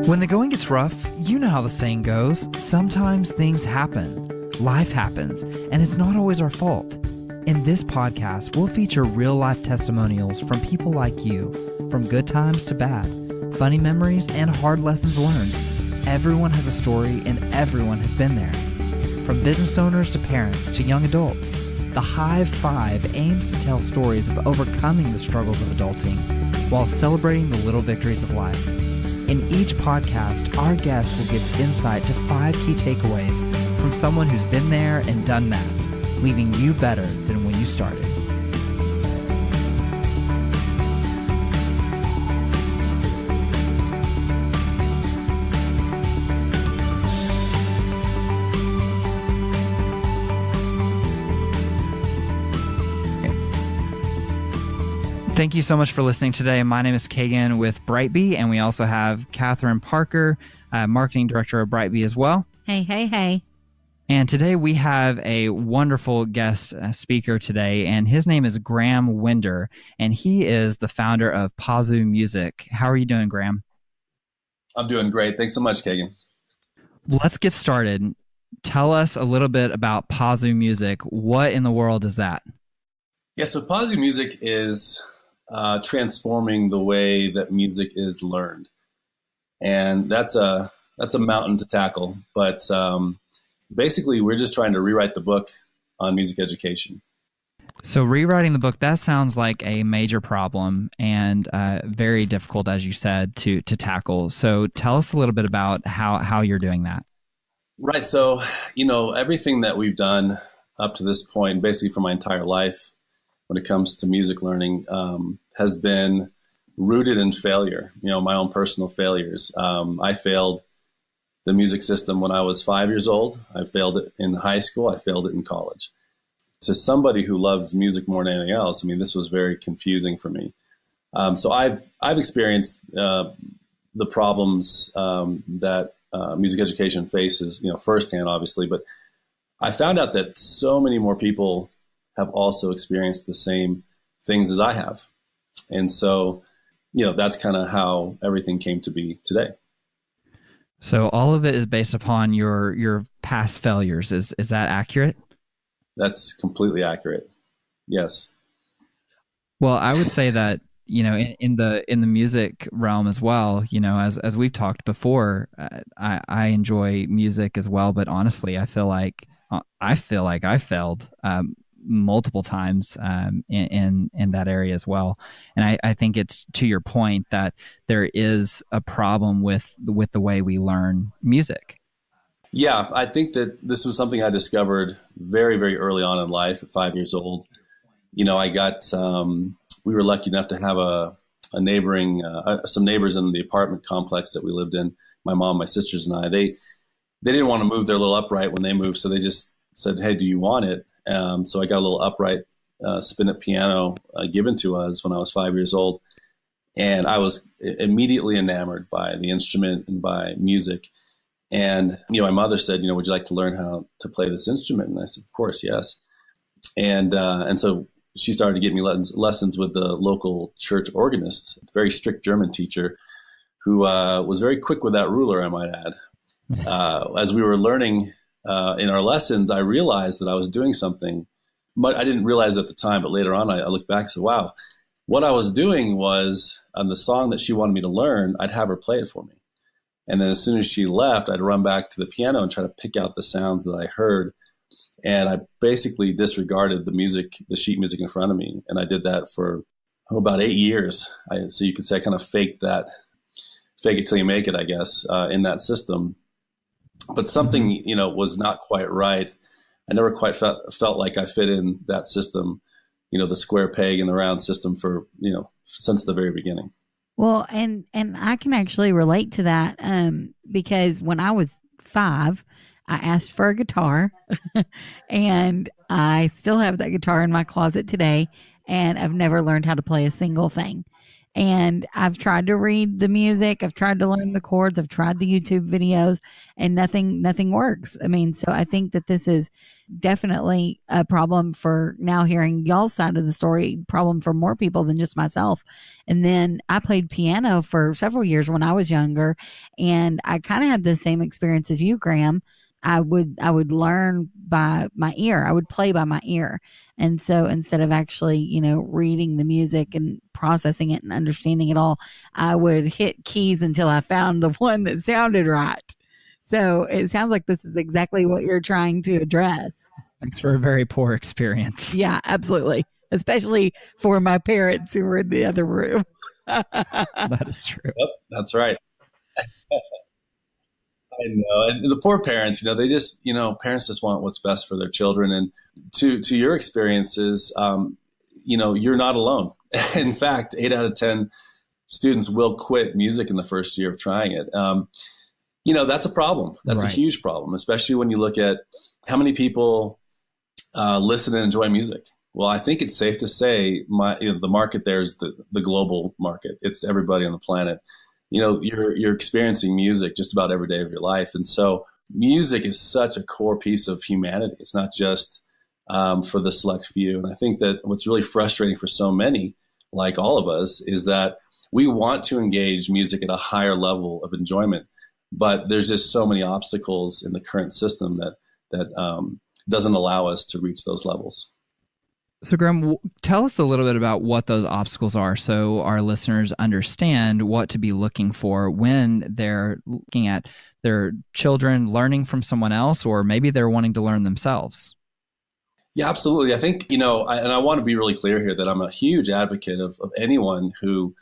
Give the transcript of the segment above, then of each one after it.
When the going gets rough, you know how the saying goes. Sometimes things happen. Life happens, and it's not always our fault. In this podcast, we'll feature real-life testimonials from people like you, from good times to bad, funny memories and hard lessons learned. Everyone has a story, and everyone has been there. From business owners to parents to young adults, the Hive Five aims to tell stories of overcoming the struggles of adulting while celebrating the little victories of life. In each podcast, our guests will give insight to 5 key takeaways from someone who's been there and done that, leaving you better than when you started. Thank you so much for listening today. My name is Kagan with BriteBee, and we also have Catherine Parker, Marketing Director of BriteBee as well. Hey. And today we have a wonderful guest speaker today, and his name is Graeme Winder, and he is the founder of PAZU Music. How are you doing, Graeme? I'm doing great. Thanks so much, Kagan. Let's get started. Tell us a little bit about PAZU Music. What in the world is that? Yeah, so PAZU Music is transforming the way that music is learned, and that's a mountain to tackle. But basically, we're just trying to rewrite the book on music education. So rewriting the book, that sounds like a major problem and very difficult, as you said, to tackle. So tell us a little bit about how you're doing that. Right. So, everything that we've done up to this point, basically for my entire life, when it comes to music learning, has been rooted in failure, my own personal failures. I failed the music system when I was 5 years old. I failed it in high school. I failed it in college. To somebody who loves music more than anything else, this was very confusing for me. So I've experienced the problems that music education faces, firsthand, obviously, but I found out that so many more people have also experienced the same things as I have. And so, that's kind of how everything came to be today. So all of it is based upon your past failures. Is that accurate? That's completely accurate. Yes. Well, I would say that, in the music realm as well, as we've talked before, I enjoy music as well, but honestly, I feel like I failed multiple times in that area as well. And I think it's to your point that there is a problem with the way we learn music. Yeah, I think that this was something I discovered very, very early on in life at 5 years old. I got, we were lucky enough to have a neighboring, some neighbors in the apartment complex that we lived in. My mom, my sisters, and I, they didn't want to move their little upright when they moved. So they just said, "Hey, do you want it?" So I got a little upright spinet piano given to us when I was 5 years old. And I was immediately enamored by the instrument and by music. And, my mother said, would you like to learn how to play this instrument? And I said, of course, yes. And so she started to get me lessons with the local church organist, a very strict German teacher who was very quick with that ruler, I might add. As we were learning in our lessons, I realized that I was doing something, but I didn't realize at the time, but later on I looked back and said, wow, what I was doing was on the song that she wanted me to learn, I'd have her play it for me. And then as soon as she left, I'd run back to the piano and try to pick out the sounds that I heard. And I basically disregarded the sheet music in front of me. And I did that for about 8 years. So you could say I kind of fake it till you make it, I guess, in that system. But something, was not quite right. I never quite felt like I fit in that system, the square peg in the round system for, since the very beginning. Well, and I can actually relate to that because when I was 5, I asked for a guitar and I still have that guitar in my closet today, and I've never learned how to play a single thing. And I've tried to read the music, I've tried to learn the chords, I've tried the YouTube videos, and nothing works. I mean, so I think that this is definitely a problem for now hearing y'all's side of the story, problem for more people than just myself. And then I played piano for several years when I was younger, and I kind of had the same experience as you, Graeme. I would learn by my ear. I would play by my ear. And so instead of actually, reading the music and processing it and understanding it all, I would hit keys until I found the one that sounded right. So it sounds like this is exactly what you're trying to address. Thanks for a very poor experience. Yeah, absolutely. Especially for my parents who were in the other room. That is true. Yep, that's right. I know. And the poor parents, they just, parents just want what's best for their children. And to your experiences, you're not alone. In fact, 8 out of 10 students will quit music in the first year of trying it. That's a problem. That's Right. a huge problem, especially when you look at how many people listen and enjoy music. Well, I think it's safe to say the market there is the global market. It's everybody on the planet. You're experiencing music just about every day of your life. And so music is such a core piece of humanity. It's not just for the select few. And I think that what's really frustrating for so many, like all of us, is that we want to engage music at a higher level of enjoyment, but there's just so many obstacles in the current system that doesn't allow us to reach those levels. So, Graeme, tell us a little bit about what those obstacles are so our listeners understand what to be looking for when they're looking at their children learning from someone else, or maybe they're wanting to learn themselves. Yeah, absolutely. I think, and I want to be really clear here that I'm a huge advocate of anyone who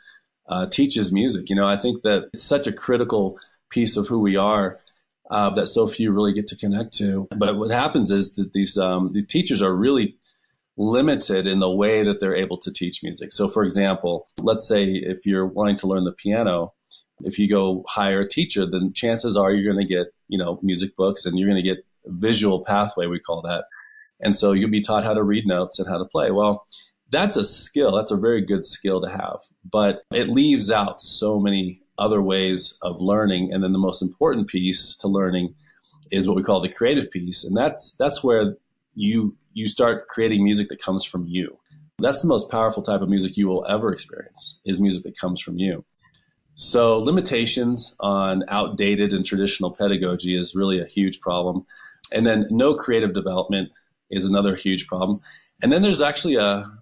teaches music. I think that it's such a critical piece of who we are that so few really get to connect to. But what happens is that these teachers are really limited in the way that they're able to teach music. So for example, let's say if you're wanting to learn the piano, if you go hire a teacher, then chances are you're going to get, music books, and you're going to get a visual pathway, we call that. And so you'll be taught how to read notes and how to play. Well, that's a skill. That's a very good skill to have, but it leaves out so many other ways of learning. And then the most important piece to learning is what we call the creative piece. And that's where you start creating music that comes from you. That's the most powerful type of music you will ever experience, is music that comes from you. So limitations on outdated and traditional pedagogy is really a huge problem. And then no creative development is another huge problem. And then there's actually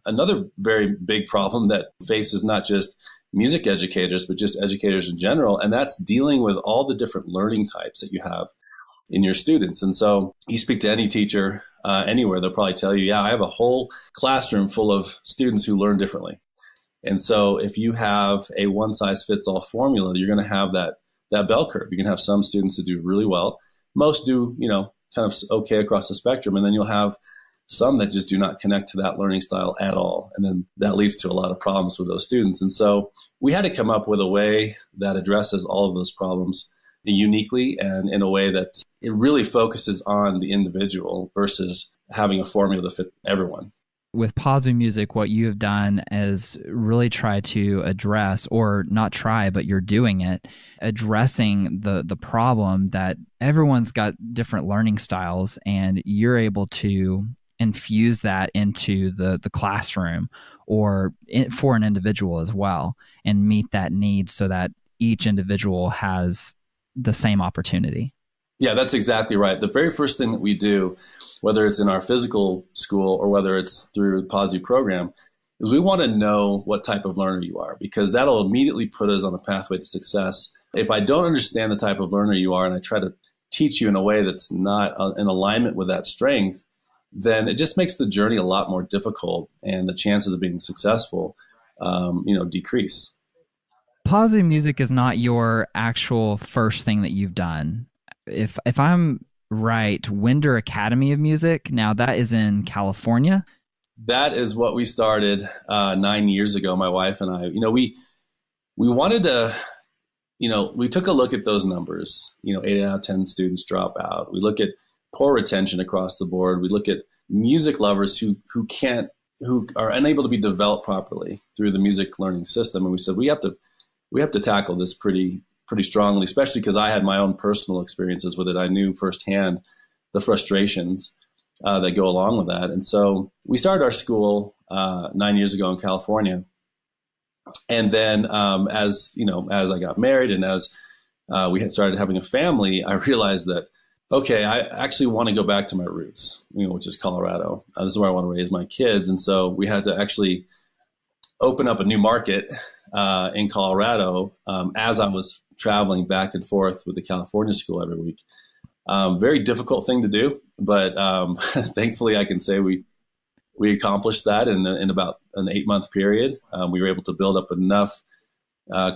another very big problem that faces not just music educators, but just educators in general. And that's dealing with all the different learning types that you have in your students. And so you speak to any teacher anywhere, they'll probably tell you, yeah, I have a whole classroom full of students who learn differently. And so if you have a one size fits all formula, you're going to have that bell curve. You're going to have some students that do really well. Most do, kind of okay across the spectrum. And then you'll have some that just do not connect to that learning style at all. And then that leads to a lot of problems with those students. And so we had to come up with a way that addresses all of those problems uniquely and in a way that it really focuses on the individual versus having a formula to fit everyone. With PAZU Music, what you have done is really try to address, or not try, but you're doing it, addressing the problem that everyone's got different learning styles, and you're able to infuse that into the classroom or for an individual as well, and meet that need so that each individual has the same opportunity. Yeah, that's exactly right. The very first thing that we do, whether it's in our physical school or whether it's through the PAZU program, is we want to know what type of learner you are, because that'll immediately put us on a pathway to success. If I don't understand the type of learner you are and I try to teach you in a way that's not in alignment with that strength, then it just makes the journey a lot more difficult, and the chances of being successful, decrease. PAZU Music is not your actual first thing that you've done. If I'm right, Winder Academy of Music, now that is in California. That is what we started 9 years ago, my wife and I. We wanted to, we took a look at those numbers. 8 out of 10 students drop out. We look at poor retention across the board. We look at music lovers who can't who are unable to be developed properly through the music learning system. And we said, we have to tackle this pretty strongly, especially because I had my own personal experiences with it. I knew firsthand the frustrations that go along with that. And so we started our school 9 years ago in California. And then as I got married and as we had started having a family, I realized that, okay, I actually want to go back to my roots, which is Colorado. This is where I want to raise my kids. And so we had to actually open up a new market in Colorado as I was traveling back and forth with the California school every week. Very difficult thing to do, but thankfully I can say we accomplished that in about an 8-month period. We were able to build up enough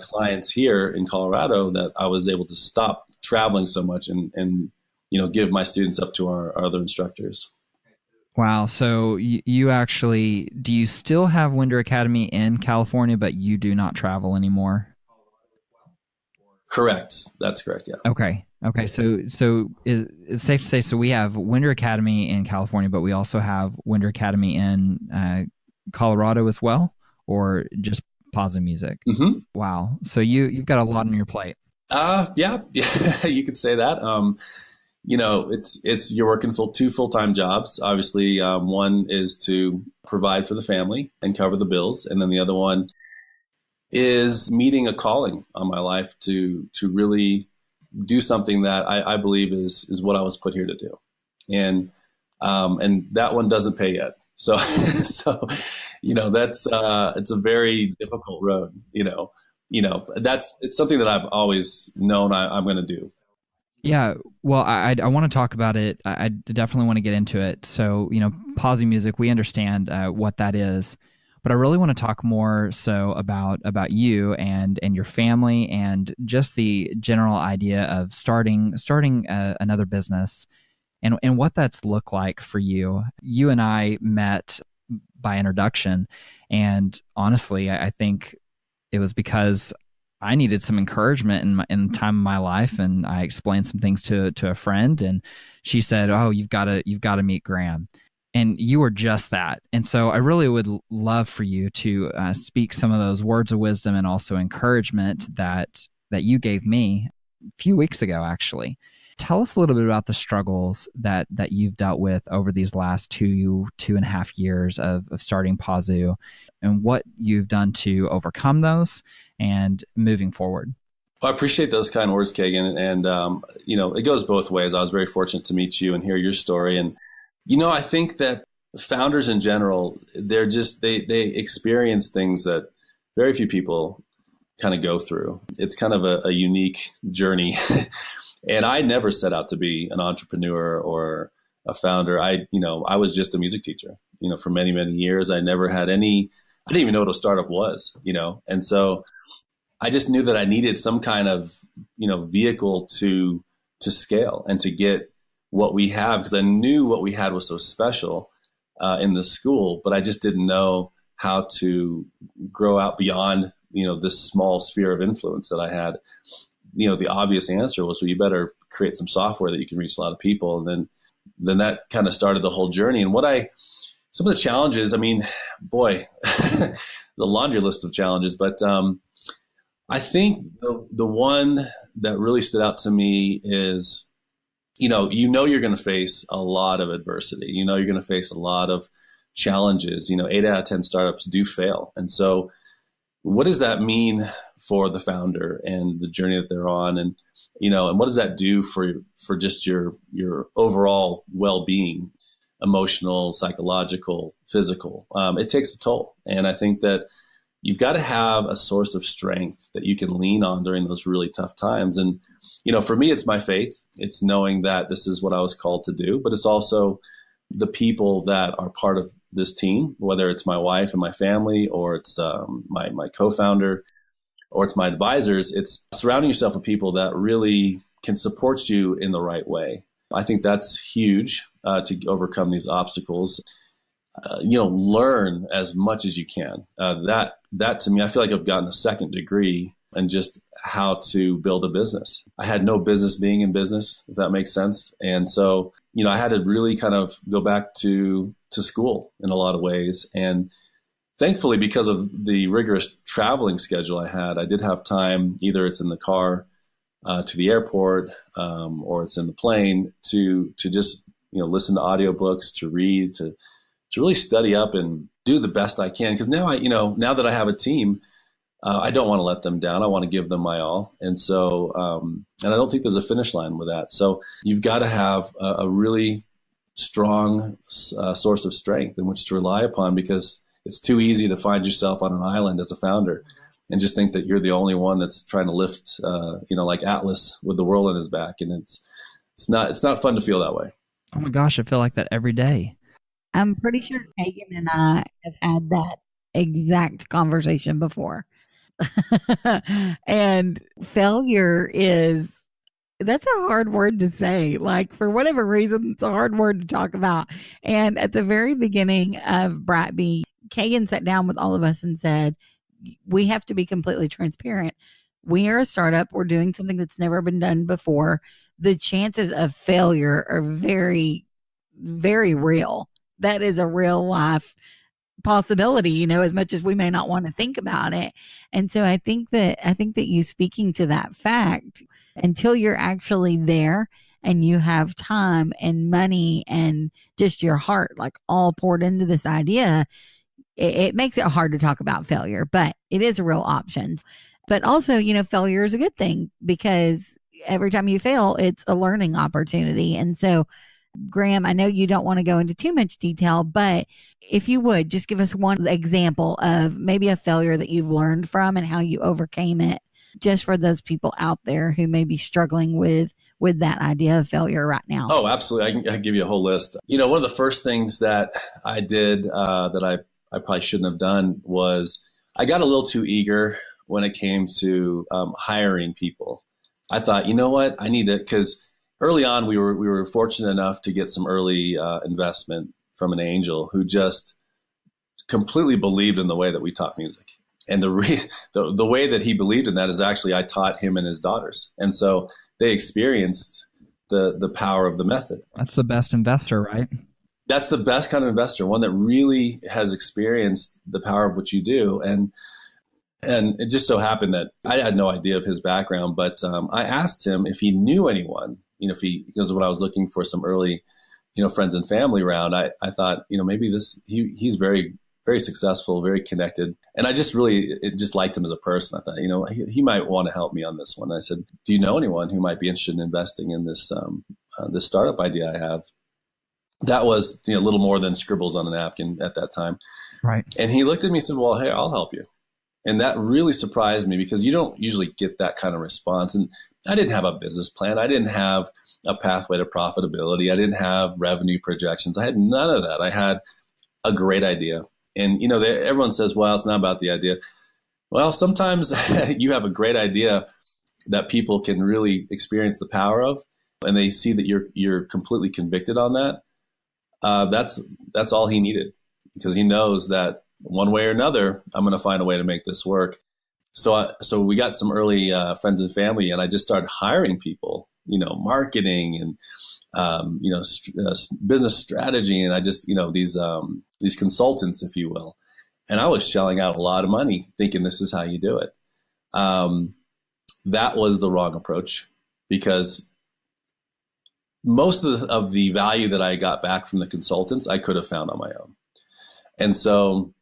clients here in Colorado that I was able to stop traveling so much and give my students up to our other instructors. Wow. So you actually, do you still have Winder Academy in California, but you do not travel anymore? Correct. That's correct. Yeah. Okay. So it's safe to say, so we have Winder Academy in California, but we also have Winder Academy in Colorado as well, or just PAZU music? Mm-hmm. Wow. So you've got a lot on your plate. Yeah, you could say that. It's you're working two full-time jobs. Obviously, one is to provide for the family and cover the bills, and then the other one is meeting a calling on my life to really do something that I believe is what I was put here to do, and that one doesn't pay yet. So that's it's a very difficult road. It's something that I've always known I'm going to do. Yeah, well, I want to talk about it. I definitely want to get into it. So, PAZU music, we understand what that is, but I really want to talk more so about you and your family and just the general idea of starting another business and what that's looked like for you. You and I met by introduction, and honestly, I think it was because I needed some encouragement in the time of my life, and I explained some things to a friend, and she said, "Oh, you've got to meet Graeme," and you were just that. And so I really would love for you to speak some of those words of wisdom and also encouragement that you gave me a few weeks ago, actually. Tell us a little bit about the struggles that you've dealt with over these last 2.5 years of starting PAZU, and what you've done to overcome those and moving forward. Well, I appreciate those kind words, Kagan. And, it goes both ways. I was very fortunate to meet you and hear your story. And, I think that founders in general, they experience things that very few people kind of go through. It's kind of a unique journey. And I never set out to be an entrepreneur or a founder. I was just a music teacher, for many, many years. I never had I didn't even know what a startup was, and so I just knew that I needed some kind of, vehicle to scale and to get what we have, because I knew what we had was so special in the school, but I just didn't know how to grow out beyond, this small sphere of influence that I had. The obvious answer was, well, you better create some software that you can reach a lot of people. And then that kind of started the whole journey. And some of the challenges, boy, the laundry list of challenges, but I think the one that really stood out to me is, you're going to face a lot of adversity. You're going to face a lot of challenges. 8 out of 10 startups do fail. And so what does that mean for the founder and the journey that they're on? And, and what does that do for just your overall well-being, emotional, psychological, physical? It takes a toll. And I think that you've got to have a source of strength that you can lean on during those really tough times. And, for me, it's my faith. It's knowing that this is what I was called to do, but it's also the people that are part of this team, whether it's my wife and my family, or it's my co-founder, or it's my advisors. It's surrounding yourself with people that really can support you in the right way. I think that's huge to overcome these obstacles. Learn as much as you can. That to me, I feel like I've gotten a second degree in just how to build a business. I had no business being in business, if that makes sense. And so, I had to really kind of go back to to school in a lot of ways. And thankfully, because of the rigorous traveling schedule I had, I did have time, either it's in the car to the airport or it's in the plane to just, listen to audiobooks, to read, to really study up and do the best I can. Because now now that I have a team, I don't want to let them down. I want to give them my all. And so, and I don't think there's a finish line with that. So you've got to have a really strong source of strength in which to rely upon, because it's too easy to find yourself on an island as a founder and just think that you're the only one that's trying to lift, like Atlas with the world on his back. And it's not fun to feel that way. Oh my gosh, I feel like that every day. I'm pretty sure Kagan and I have had that exact conversation before. And failure that's a hard word to say. Like, for whatever reason, it's a hard word to talk about. And at the very beginning of BriteBee, Kagan sat down with all of us and said, we have to be completely transparent. We are a startup. We're doing something that's never been done before. The chances of failure are very, very real. That is a real life possibility, as much as we may not want to think about it. And so I think that you speaking to that fact, until you're actually there and you have time and money and just your heart, like, all poured into this idea, it makes it hard to talk about failure, but it is a real option. But also, failure is a good thing, because every time you fail, it's a learning opportunity. And so, Graeme, I know you don't want to go into too much detail, but if you would just give us one example of maybe a failure that you've learned from and how you overcame it, just for those people out there who may be struggling with that idea of failure right now. Oh, absolutely. I can give you a whole list. One of the first things that I did that I probably shouldn't have done was I got a little too eager when it came to hiring people. I thought, you know what, I need it, because early on, we were fortunate enough to get some early investment from an angel who just completely believed in the way that we taught music. And the way that he believed in that is actually I taught him and his daughters. And so they experienced the power of the method. That's the best investor, right? That's the best kind of investor, one that really has experienced the power of what you do. And it just so happened that I had no idea of his background, but I asked him if he knew anyone, because when I was looking for some early, friends and family around, I thought, maybe he's very, very successful, very connected. And I just liked him as a person. I thought, he might want to help me on this one. I said, do you know anyone who might be interested in investing in this startup idea I have? That was, a little more than scribbles on a napkin at that time. Right. And he looked at me and said, well, hey, I'll help you. And that really surprised me, because you don't usually get that kind of response. And I didn't have a business plan. I didn't have a pathway to profitability. I didn't have revenue projections. I had none of that. I had a great idea. And, everyone says, well, it's not about the idea. Well, sometimes you have a great idea that people can really experience the power of, and they see that you're completely convicted on that. That's all he needed, because he knows that one way or another, I'm going to find a way to make this work. So we got some early friends and family, and I just started hiring people, marketing and, business strategy. And I just, these consultants, if you will. And I was shelling out a lot of money thinking this is how you do it. That was the wrong approach, because most of the value that I got back from the consultants, I could have found on my own. And so,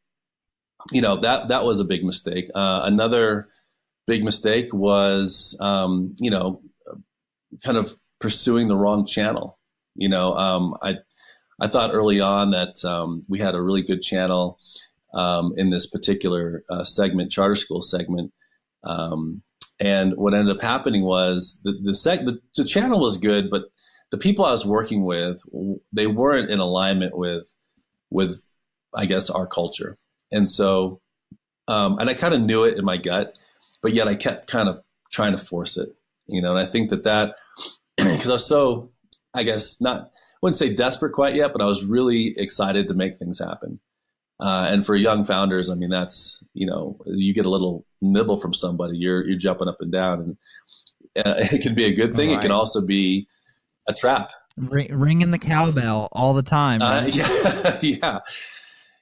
that was a big mistake. Another big mistake was, kind of pursuing the wrong channel. I thought early on that we had a really good channel in this particular segment, charter school segment. And what ended up happening was the channel was good, but the people I was working with, they weren't in alignment with I guess, our culture. And so, and I kind of knew it in my gut, but yet I kept kind of trying to force it, and I think that because I was so, I guess I wouldn't say desperate quite yet, but I was really excited to make things happen. And for young founders, I mean, that's, you get a little nibble from somebody, you're jumping up and down, and it can be a good thing. Right. It can also be, a trap. Ringing the cowbell all the time. Right?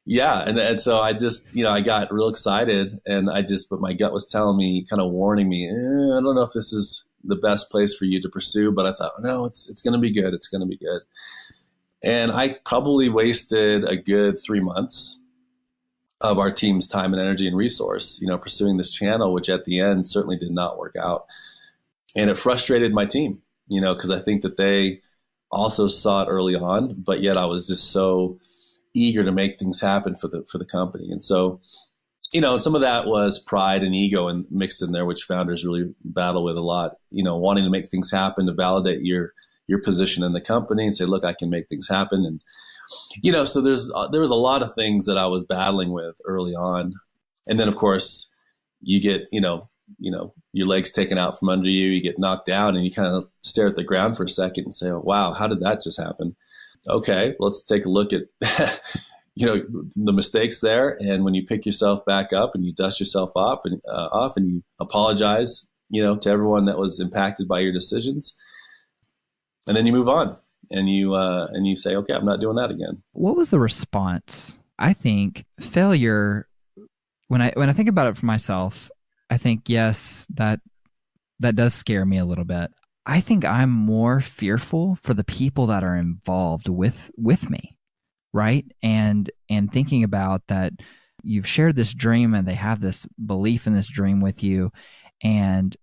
Yeah. And so I just, I got real excited, but my gut was telling me, kind of warning me, I don't know if this is the best place for you to pursue, but I thought, no, it's going to be good. It's going to be good. And I probably wasted a good 3 months of our team's time and energy and resource, pursuing this channel, which at the end certainly did not work out. And it frustrated my team, because I think that they also saw it early on, but yet I was just so eager to make things happen for the company. And so, some of that was pride and ego and mixed in there, which founders really battle with a lot, wanting to make things happen, to validate your position in the company and say, look, I can make things happen. And, so there was a lot of things that I was battling with early on. And then of course you get, your legs taken out from under you, you get knocked down, and you kind of stare at the ground for a second and say, oh, wow, how did that just happen? Okay, let's take a look at, the mistakes there. And when you pick yourself back up and you dust yourself off and you apologize, to everyone that was impacted by your decisions, and then you move on and you say, okay, I'm not doing that again. What was the response? I think failure, when I think about it for myself, I think, yes, that does scare me a little bit. I think I'm more fearful for the people that are involved with me, right? And thinking about that, you've shared this dream and they have this belief in this dream with you. And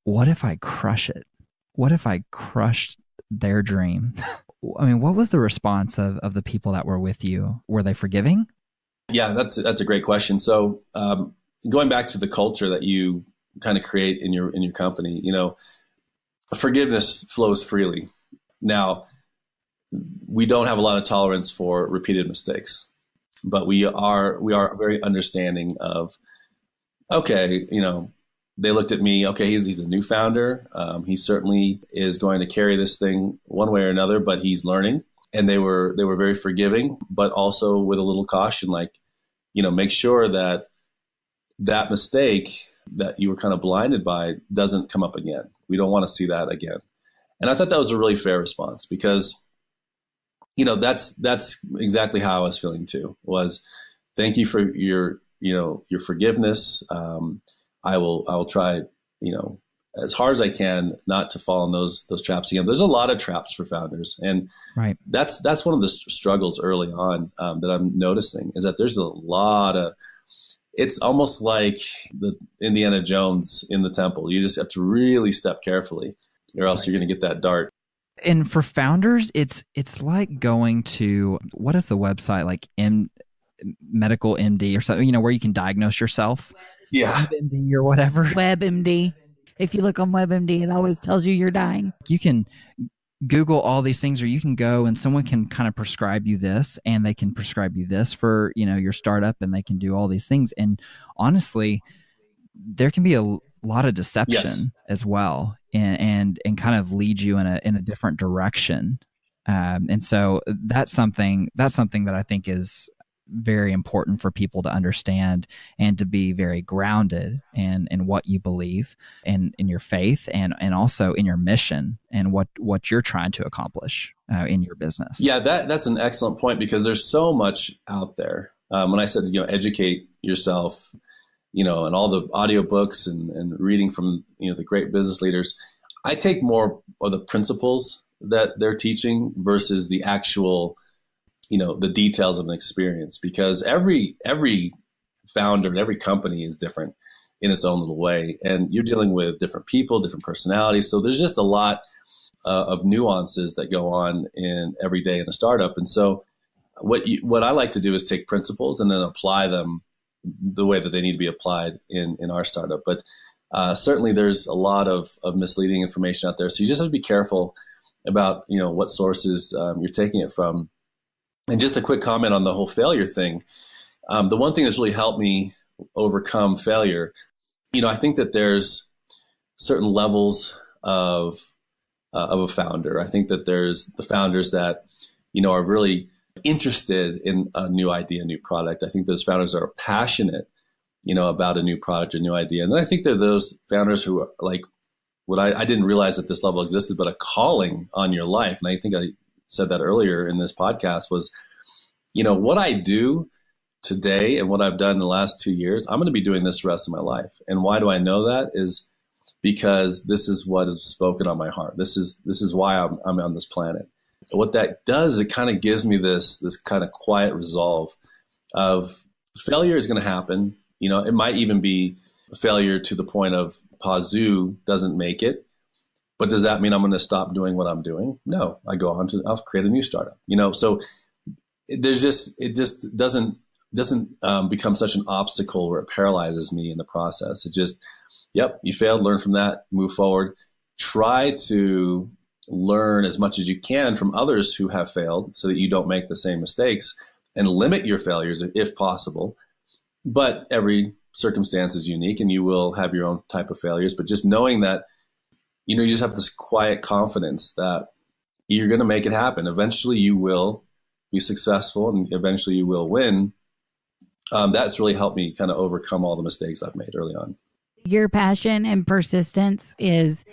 what if I crush it? What if I crushed their dream? I mean, what was the response of the people that were with you? Were they forgiving? Yeah, that's a great question. So going back to the culture that you kind of create in your company, forgiveness flows freely. Now, we don't have a lot of tolerance for repeated mistakes, but we are very understanding of, okay, they looked at me, okay, he's a new founder. He certainly is going to carry this thing one way or another, but he's learning. And they were very forgiving, but also with a little caution, like, make sure that mistake that you were kind of blinded by doesn't come up again. We don't want to see that again. And I thought that was a really fair response, because, that's exactly how I was feeling too, was thank you for your forgiveness. I will try, as hard as I can not to fall in those traps again. There's a lot of traps for founders. And right. That's one of the struggles early on that I'm noticing, is that there's a lot of, it's almost like the Indiana Jones in the temple. You just have to really step carefully, or else you're going to get that dart. And for founders, it's like going to, what is the website, like Medical MD or something, where you can diagnose yourself. Yeah. WebMD or whatever. WebMD. If you look on WebMD, it always tells you you're dying. You can Google all these things, or you can go and someone can kind of prescribe you this, and they can prescribe you this for, your startup, and they can do all these things. And honestly, there can be a lot of deception yes. as well, and kind of lead you in a different direction. And so that's something that I think is very important for people to understand, and to be very grounded in what you believe, and in your faith, and also in your mission, and what you're trying to accomplish in your business. Yeah, that's an excellent point, because there's so much out there. When I said, educate yourself, and all the audiobooks and reading from, the great business leaders, I take more of the principles that they're teaching versus the actual, the details of an experience, because every founder and every company is different in its own little way. And you're dealing with different people, different personalities. So there's just a lot of nuances that go on in every day in a startup. And so what I like to do is take principles and then apply them the way that they need to be applied in our startup. But certainly there's a lot of misleading information out there. So you just have to be careful about, what sources you're taking it from. And just a quick comment on the whole failure thing. The one thing that's really helped me overcome failure, I think that there's certain levels of a founder. I think that there's the founders that, are really interested in a new idea, a new product. I think those founders are passionate, about a new product or new idea. And then I think there are those founders who are like I didn't realize that this level existed, but a calling on your life. And I think I said that earlier in this podcast was, what I do today and what I've done in the last 2 years, I'm going to be doing this the rest of my life. And why do I know that? Is because this is what is spoken on my heart. This is why I'm on this planet. What that does, it kind of gives me this kind of quiet resolve of failure is going to happen. It might even be failure to the point of PAZU doesn't make it. But does that mean I'm going to stop doing what I'm doing? No, I'll create a new startup. So it just doesn't become such an obstacle where it paralyzes me in the process. It just, you failed, learn from that, move forward. Try to learn as much as you can from others who have failed so that you don't make the same mistakes, and limit your failures if possible. But every circumstance is unique and you will have your own type of failures. But just knowing that, you just have this quiet confidence that you're going to make it happen. Eventually you will be successful and eventually you will win. That's really helped me kind of overcome all the mistakes I've made early on. Your passion and persistence is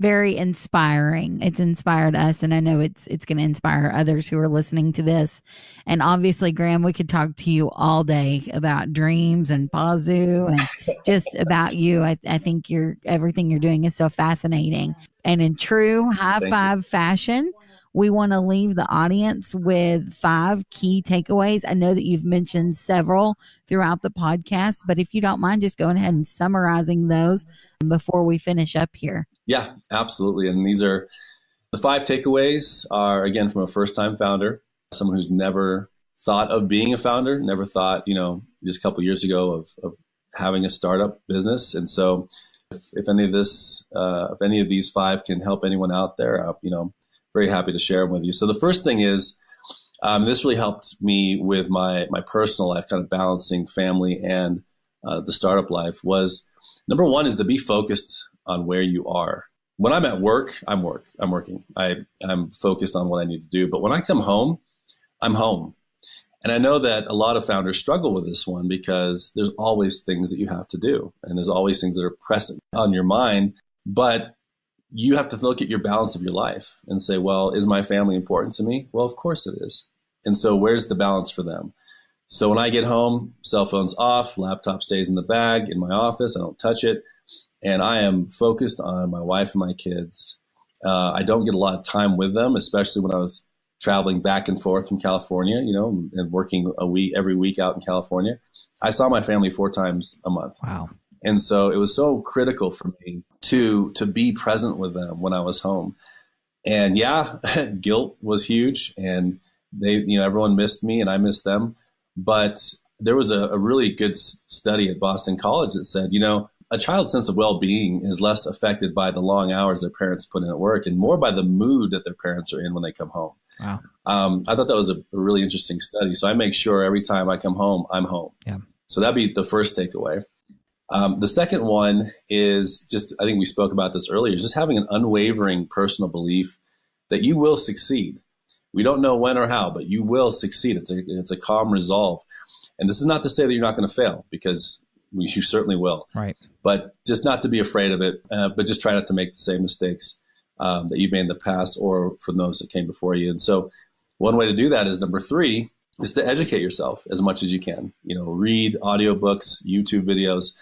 very inspiring. It's inspired us, and I know it's going to inspire others who are listening to this. And obviously, Graeme, we could talk to you all day about dreams and PAZU and just about you. I think everything you're doing is so fascinating. And in true high five fashion, we want to leave the audience with 5 key takeaways. I know that you've mentioned several throughout the podcast, but if you don't mind just going ahead and summarizing those before we finish up here. Yeah, absolutely. And these are the 5 takeaways are, again, from a first-time founder, someone who's never thought of being a founder, never thought, just a couple of years ago of having a startup business. And so if any of these 5 can help anyone out there, very happy to share them with you. So the first thing is, this really helped me with my personal life, kind of balancing family and the startup life, was number 1 is to be focused on where you are. When I'm at work, I'm working. I'm focused on what I need to do. But when I come home, I'm home. And I know that a lot of founders struggle with this one because there's always things that you have to do. And there's always things that are pressing on your mind. But you have to look at your balance of your life and say, well, is my family important to me? Well, of course it is. And so where's the balance for them? So when I get home, cell phone's off, laptop stays in the bag in my office. I don't touch it. And I am focused on my wife and my kids. I don't get a lot of time with them, especially when I was traveling back and forth from California, and working every week out in California. I saw my family 4 times a month. Wow. And so it was so critical for me to be present with them when I was home. And guilt was huge, and everyone missed me and I missed them. But there was a really good study at Boston College that said, a child's sense of well-being is less affected by the long hours their parents put in at work and more by the mood that their parents are in when they come home. Wow. I thought that was a really interesting study. So I make sure every time I come home, I'm home. Yeah. So that'd be the first takeaway. The second one is just, I think we spoke about this earlier, is just having an unwavering personal belief that you will succeed. We don't know when or how, but you will succeed. It's a calm resolve. And this is not to say that you're not going to fail, because you certainly will. Right. But just not to be afraid of it, but just try not to make the same mistakes that you've made in the past or from those that came before you. And so one way to do that is number 3 is to educate yourself as much as you can. Read audiobooks, YouTube videos,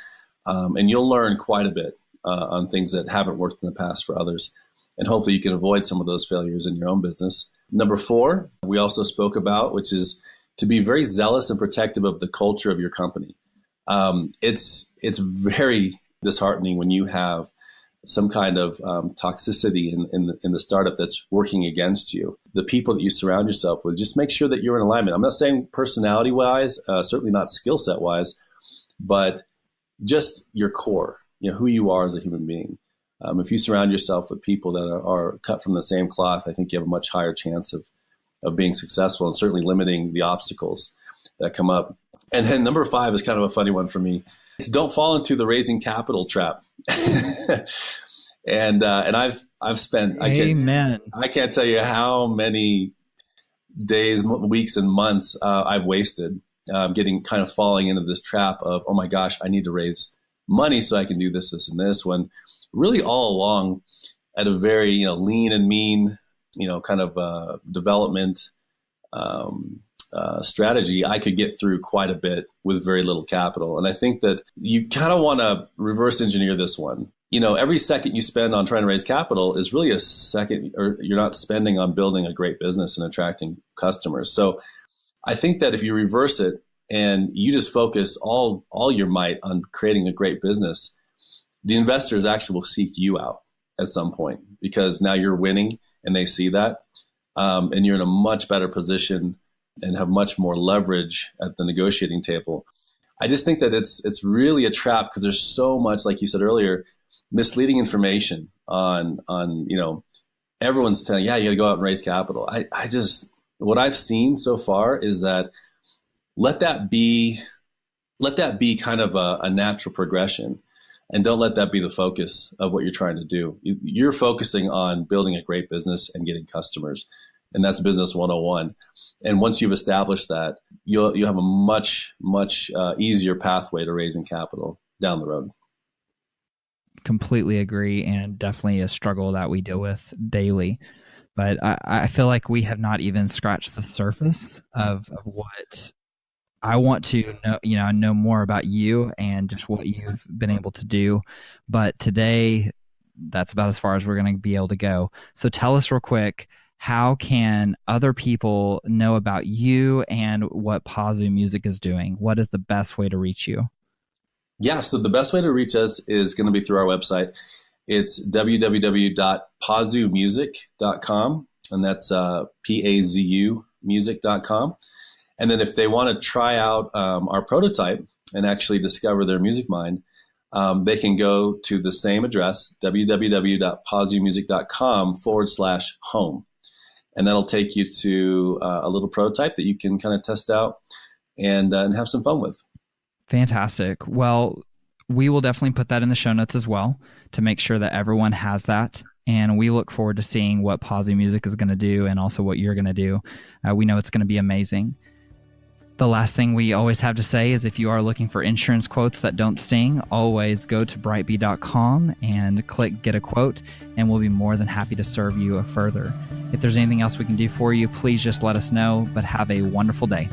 and you'll learn quite a bit on things that haven't worked in the past for others. And hopefully you can avoid some of those failures in your own business. Number 4, we also spoke about, which is to be very zealous and protective of the culture of your company. It's very disheartening when you have some kind of toxicity in the startup that's working against you. The people that you surround yourself with, just make sure that you're in alignment. I'm not saying personality-wise, certainly not skill set-wise, but just your core, who you are as a human being. If you surround yourself with people that are cut from the same cloth, I think you have a much higher chance of being successful and certainly limiting the obstacles that come up. And then number 5 is kind of a funny one for me. It's don't fall into the raising capital trap. and I've spent, I can't tell you how many days, weeks, and months I've wasted falling into this trap of, oh my gosh, I need to raise money so I can do this, this, and this, when really all along at a very, lean and mean, kind of development strategy, I could get through quite a bit with very little capital. And I think that you kind of want to reverse engineer this one. Every second you spend on trying to raise capital is really a second, or you're not spending on building a great business and attracting customers. So I think that if you reverse it and you just focus all your might on creating a great business, the investors actually will seek you out at some point, because now you're winning and they see that, and you're in a much better position and have much more leverage at the negotiating table. I just think that it's really a trap, because there's so much, like you said earlier, misleading information on everyone's telling, yeah, you got to go out and raise capital. I just, what I've seen so far is that let that be kind of a natural progression, and don't let that be the focus of what you're trying to do. You're focusing on building a great business and getting customers. And that's business 101. And once you've established that, you'll have a much easier pathway to raising capital down the road. Completely agree, and definitely a struggle that we deal with daily. But I feel like we have not even scratched the surface of what I want to know more about you and just what you've been able to do. But today, that's about as far as we're going to be able to go. So tell us real quick, how can other people know about you and what PAZU Music is doing? What is the best way to reach you? Yeah, so the best way to reach us is going to be through our website. It's www.pazumusic.com, and that's PAZU music.com. And then if they want to try out our prototype and actually discover their music mind, they can go to the same address, www.pazumusic.com/home. And that'll take you to a little prototype that you can kind of test out and have some fun with. Fantastic. Well, we will definitely put that in the show notes as well to make sure that everyone has that. And we look forward to seeing what PAZU Music is going to do, and also what you're going to do. We know it's going to be amazing. The last thing we always have to say is, if you are looking for insurance quotes that don't sting, always go to BriteBee.com and click Get a Quote, and we'll be more than happy to serve you further. If there's anything else we can do for you, please just let us know, but have a wonderful day.